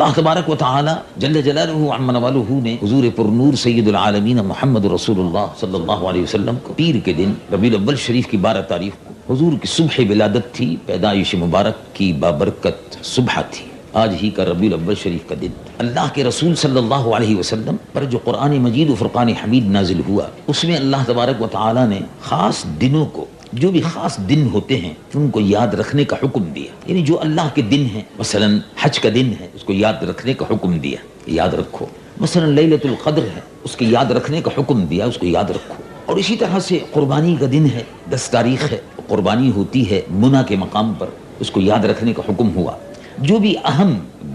اللہ تبارک و تعالی جل جلالہ عم نوالہ نے حضور پر نور سید العالمین محمد رسول اللہ صلی اللہ علیہ وسلم کو پیر کے دن ربیع الاول شریف کی 12 تاریخ کو حضور کی صبح ولادت تھی، پیدائش مبارک کی بابرکت صبح تھی۔ آج ہی کا ربیع الاول شریف کا دن اللہ کے رسول صلی اللہ علیہ وسلم پر جو قرآن مجید و فرقان حمید نازل ہوا، اس میں اللہ تبارک و تعالی نے خاص دنوں کو، جو بھی خاص دن ہوتے ہیں ان کو یاد رکھنے کا حکم دیا۔ یعنی جو اللہ کے دن ہیں، مثلا حج کا دن ہے، اس کو یاد رکھنے کا حکم دیا، یاد رکھو۔ مثلا لیلۃ القدر ہے، اس کے یاد رکھنے کا حکم دیا، اس کو یاد رکھو۔ اور اسی طرح سے قربانی کا دن ہے، 10 تاریخ ہے، قربانی ہوتی ہے منی کے مقام پر، اس کو یاد رکھنے کا حکم ہوا۔ جو بھی اہم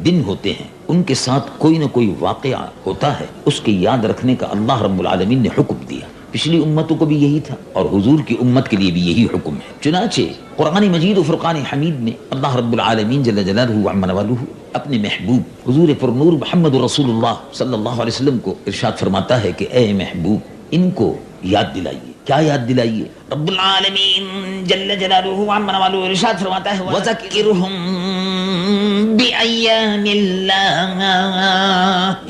دن ہوتے ہیں ان کے ساتھ کوئی نہ کوئی واقعہ ہوتا ہے، اس کے یاد رکھنے کا اللہ رب العالمین نے حکم دیا۔ پچھلی امتوں کو بھی یہی تھا اور حضور کی امت کے لیے بھی یہی حکم ہے۔ چنانچہ قرآن مجید و فرقان حمید میں اللہ رب العالمین جل جلالہ عم نوالہ اپنے محبوب حضور پر نور محمد رسول اللہ صلی اللہ علیہ وسلم کو ارشاد فرماتا ہے کہ اے محبوب، ان کو یاد دلائیے۔ کیا یاد دلائیے؟ رب العالمین جل جلالہ عم نوالہ ارشاد فرماتا ہے وَذَكِّرْهُمْ بِأَيَّامِ اللَّهِ،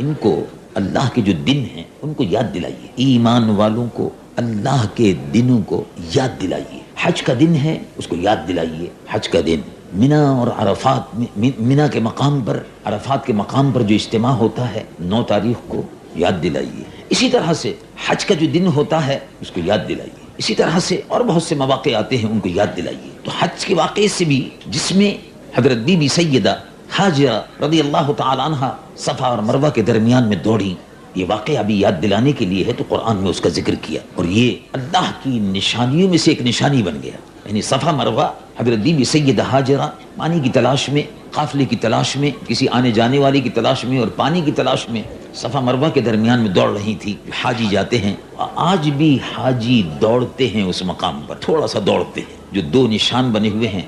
ان کو اللہ کے جو دن ہیں ان کو یاد دلائیے، ایمان والوں کو اللہ کے دنوں کو یاد دلائیے۔ حج کا دن ہے، اس کو یاد دلائیے، حج کا دن۔ منا اور عرفات، منا کے مقام پر، عرفات کے مقام پر جو اجتماع ہوتا ہے 9 تاریخ کو، یاد دلائیے۔ اسی طرح سے حج کا جو دن ہوتا ہے اس کو یاد دلائیے۔ اسی طرح سے اور بہت سے مواقع آتے ہیں، ان کو یاد دلائیے۔ تو حج کے واقعے سے بھی، جس میں حضرت بی بی سیدہ ہاجرہ رضی اللہ تعالی عنہ صفا اور مروہ کے درمیان میں دوڑی، یہ واقعہ بھی یاد دلانے کے لیے ہے، تو قرآن میں اس کا ذکر کیا، اور یہ اللہ کی نشانیوں میں سے ایک نشانی بن گیا۔ یعنی صفا مروہ، حضرت بی بی سیدہ ہاجرہ پانی کی تلاش میں، قافلے کی تلاش میں، کسی آنے جانے والے کی تلاش میں اور پانی کی تلاش میں صفا مروہ کے درمیان میں دوڑ رہی تھی۔ حاجی جاتے ہیں، آج بھی حاجی دوڑتے ہیں اس مقام پر، تھوڑا سا دوڑتے ہیں۔ جو 2 نشان بنے ہوئے ہیں،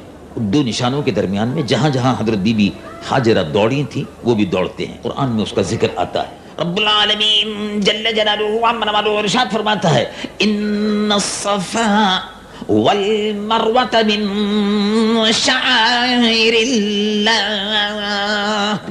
2 نشانوں کے درمیان میں جہاں جہاں حضرت بی بی ہاجرہ دوڑی تھی، وہ بھی دوڑتے ہیں۔ قرآن میں اس کا ذکر آتا ہے۔ رب العالمین جل جلالہ عم نوالہ ارشاد فرماتا ہے ان الصفا والمروۃ من شعائر اللہ،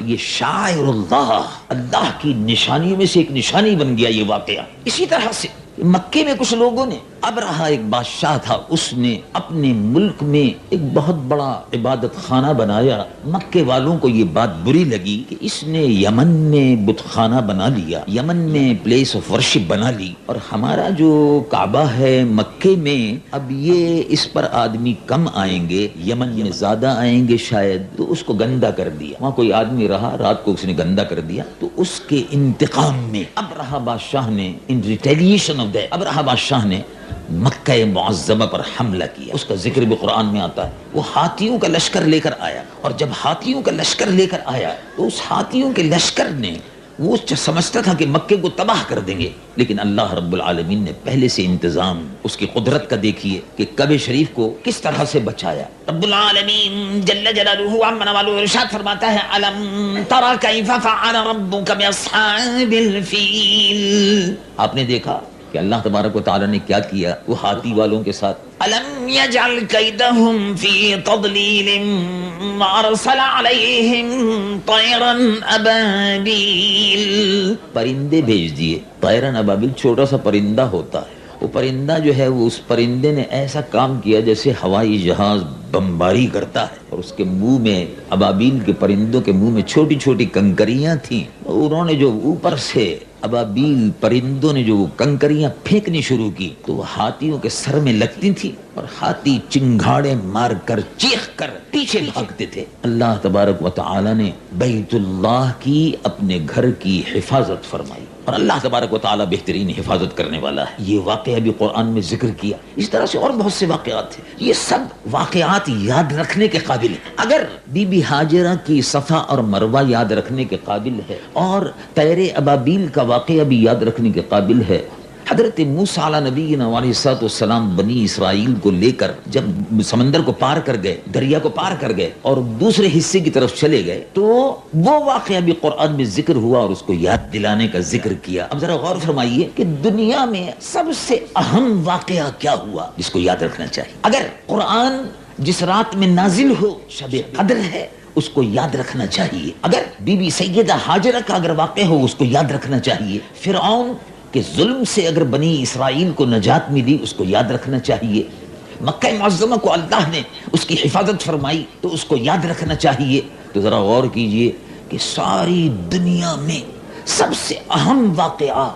یہ شاعر اللہ، اللہ کی نشانیوں میں سے ایک نشانی بن گیا یہ واقعہ۔ اسی طرح سے مکے میں کچھ لوگوں نے، ابرہہ ایک بادشاہ تھا، اس نے اپنے ملک میں ایک بہت بڑا عبادت خانہ بنایا۔ مکے والوں کو یہ بات بری لگی کہ اس نے یمن میں بت خانہ بنا لیا، یمن میں پلیس آف ورشپ بنا لی، اور ہمارا جو کعبہ ہے مکے میں، اب یہ اس پر آدمی کم آئیں گے، یمن میں زیادہ آئیں گے شاید، تو اس کو گندا کر دیا۔ وہاں کوئی آدمی رہا، رات کو اس نے گندا کر دیا، تو اس کے انتقام میں ابرہہ بادشاہ نے، ان ریٹیلیشن آف دیٹ، ابرہہ بادشاہ نے مکہ معظمہ پر حملہ کیا۔ اس کا ذکر بھی قرآن میں آتا ہے۔ وہ ہاتھیوں کا لشکر لے کر آیا، اور جب ہاتھیوں کا لشکر لے کر آیا تو اس ہاتھیوں کے لشکر نے، وہ سمجھتا تھا کہ مکے کو تباہ کر دیں گے، لیکن اللہ رب العالمین نے پہلے سے انتظام، اس کی قدرت کا دیکھیے کہ کعبہ شریف کو کس طرح سے بچایا۔ رب العالمین جل جلالہ عم نوالہ ارشاد فرماتا ہے الم تر کیف فعل ربک باصحاب الفیل، آپ نے دیکھا کہ اللہ تبارک و تعالی نے کیا کیا وہ ہاتھی والوں کے ساتھ؟ الم یجعل کیدہم فی تضلیل وارسل علیہم طیرا ابابیل، پرندے بھیج دیے۔ طیرا ابابیل چھوٹا سا پرندہ ہوتا ہے، وہ پرندہ جو ہے، وہ اس پرندے نے ایسا کام کیا جیسے ہوائی جہاز بمباری کرتا ہے، اور اس کے منہ میں، ابابیل کے پرندوں کے منہ میں چھوٹی چھوٹی کنکریاں تھیں، انہوں نے جو اوپر سے ابابیل پرندوں نے جو کنکریاں پھینکنی شروع کی تو وہ ہاتھیوں کے سر میں لگتی تھی، اور ہاتھی چنگھاڑے مار کر، چیخ کر پیچھے بھاگتے تھے۔ اللہ تبارک و تعالی نے بیت اللہ کی، اپنے گھر کی حفاظت فرمائی، اور اللہ تبارک و تعالی بہترین حفاظت کرنے والا ہے۔ یہ واقعہ بھی قرآن میں ذکر کیا۔ اس طرح سے اور بہت سے واقعات ہیں، یہ سب واقعات یاد رکھنے کے قابل ہیں۔ اگر بی بی ہاجرہ کی صفا اور مروہ یاد رکھنے کے قابل ہے، اور طیر ابابیل کا واقعہ بھی یاد رکھنے کے قابل ہے، حضرت موسیٰ علیہ نبینا علیہ الصلوۃ والسلام بنی اسرائیل کو لے کر جب سمندر کو پار کر گئے، دریا کو پار کر گئے اور دوسرے حصے کی طرف چلے گئے، تو وہ واقعہ بھی قرآن میں ذکر ہوا اور اس کو یاد دلانے کا ذکر کیا۔ اب ذرا غور فرمائیے کہ دنیا میں سب سے اہم واقعہ کیا ہوا جس کو یاد رکھنا چاہیے؟ اگر قرآن جس رات میں نازل ہو شب قدر ہے، اس کو یاد رکھنا چاہیے. اگر بی بی سیدہ ہاجرہ کا اگر واقع ہو اس کو یاد رکھنا چاہیے. فرعون کے ظلم سے اگر بنی اسرائیل کو نجات ملی اس کو یاد رکھنا چاہیے. مکہ معظمہ کو اللہ نے اس کی حفاظت فرمائی تو اس کو یاد رکھنا چاہیے. تو ذرا غور کیجئے کہ ساری دنیا میں سب سے اہم واقعہ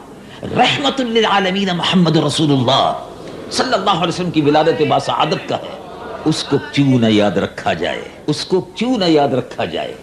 رحمت للعالمین محمد رسول اللہ صلی اللہ علیہ وسلم کی ولادت با سعادت کا ہے. اس کو کیوں نہ یاد رکھا جائے, اس کو کیوں نہ یاد رکھا جائے.